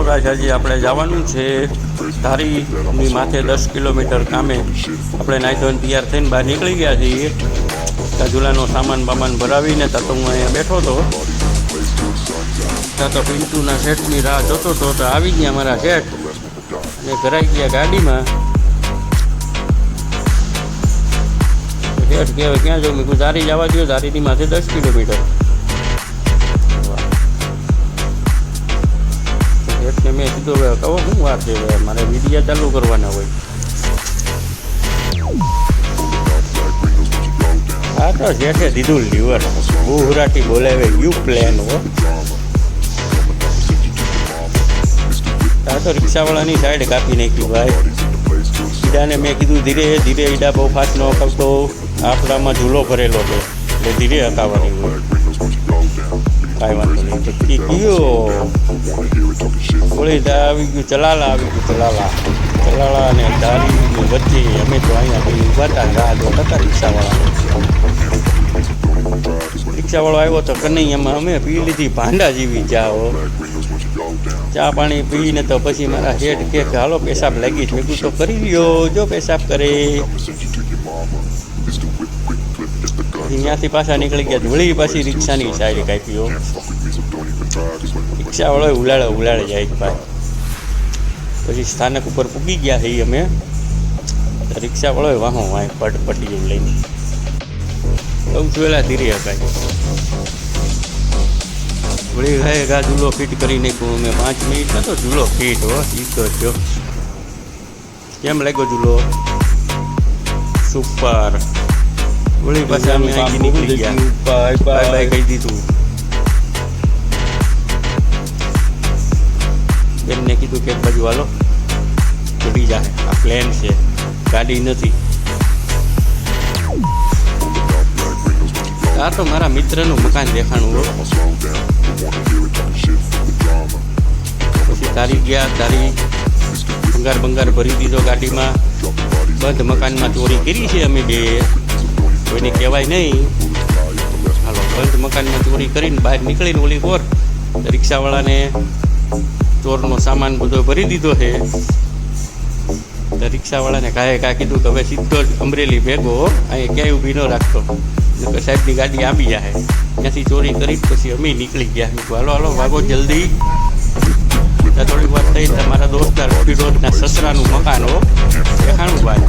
હાલો guys, આજે આપણે જવાનું છે ધારીની માથે 10 કિલોમીટર કામે. આપણે નાહી ધોઈને તૈયાર થઈને બહાર નીકળી ગયા છીએ. ઝૂલાનો સામાન બામાન ભરાવીને તો હું અહીંયા બેઠો હતો. ત્યાં તો પિન્ટુના શેઠની રાહ જોતો હતો તો આવી ગયા મારા શેઠ અને ભરાઈ ગયા ગાડીમાં. શેઠ કહેવાય ક્યાં જાઉં? મેં કીધું ધારી જવા દો, ધારીની માથે 10 કિલોમીટર. એટલે મેં કીધું હવે કહો શું વાત છે, મારે વિડીયા ચાલુ કરવાના હોય. હા તો શેઠે દીધું લીવર, બહુ હુરાટી બોલાવે યુ પ્લેન હો. આ તો રિક્ષાવાળાની સાઈડ કાપી નાખી ભાઈ. ઈડાને મેં કીધું ધીરે ધીરે, ઈડા બહુ ફાસ્ટ ન હકાવતો, આપણામાં ઝૂલો ભરેલો હતો એટલે ધીરે હકાવવાની હોય. કાંઈ વાંધો નહીં. ચક્કી ગયો ગોળી આવી ગયું, ચલાલા આવી ગયું, ચલાલા અને ધારીની વચ્ચે અમે તો અહીંયા ભાઈ ઊભા હતા, રાહ જોતા હતા રિક્ષાવાળો આવ્યો તો કનૈયામાં અમે પી લીધી ભાંડા જેવી ચા પાણી પીને તો પછી મારા શેઠ કે હાલો પેશાબ લાગી છે. મેં કીધું તો કરી લ્યો, જો પેશાબ કરે. ત્યાંથી પાછા નીકળી ગયા, વળી પાછી રિક્ષાની સાઈડ કાપ્યો. રિક્ષાવાળો ઉલાળે જાય ભાઈ. પછી સ્થાનક ઉપર પૂગી ગયા છીએ અમે. રિક્ષાવાળો વાહો વાય પટી જેવું લઈને બહુ જોયેલા ધીરે હકાય. વળી ભાઈ ગા ઝૂલો ફિટ કરી નાખ્યો મેં 5 મિનિટ નતો ઝૂલો ફિટ હો. ઈ તો જો કેમ લાગ્યો ઝૂલો? સુપર. વળી પાછા અમે અહીંથી નીકળી ગયા, બાય બાય કહી દીધું. બેનને કીધું કે એક બાજુ હાલો, ચડી જાય, આ પ્લેન છે, ગાડી નથી. આ તો મારા મિત્રનું મકાન દેખાણું હો. પછી તારી ગયા, તારી બંગાર ભરી દીધો ગાડીમાં. બંધ મકાનમાં ચોરી કરી છે અમે બે, કોઈને કહેવાય નહીં. હાલો, બંધ મકાનમાં ચોરી કરીને બહાર નીકળીને ઓલી કોર રિક્ષાવાળાને ચોરનો સામાન બધો ભરી દીધો છે. તો રિક્ષાવાળાને કાંઈ કીધું કે હવે સીધો જ અમરેલી ભેગો, અહીંયા ક્યાંય ઊભી ન રાખતો, સાહેબની ગાડી આવી જાય. ત્યાંથી ચોરી કરી પછી અમે નીકળી ગયા. હાલો ભાગો જલ્દી. ત્યાં થોડીક વાર થઈ, તમારા દોસ્તાર રોડના સસરાનું મકાન હો દેખાણું ભાઈ.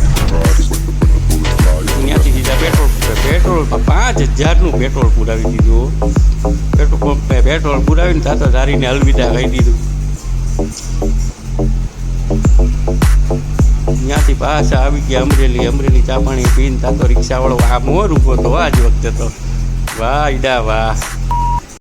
ત્યાંથી સીધા પેટ્રોલ 5000નું પેટ્રોલ પુરાવી દીધું. પેટ્રોલ પુરાવીને તાતો ધારીને અલવિદા કહી દીધું. ત્યાંથી પાછા આવી ગયા અમરેલી ચા પાણી પીને. તાતો રિક્ષાવાળો આ મોર ઊભો હતો આજ વખતે તો. વાહ ઈડા વાહ.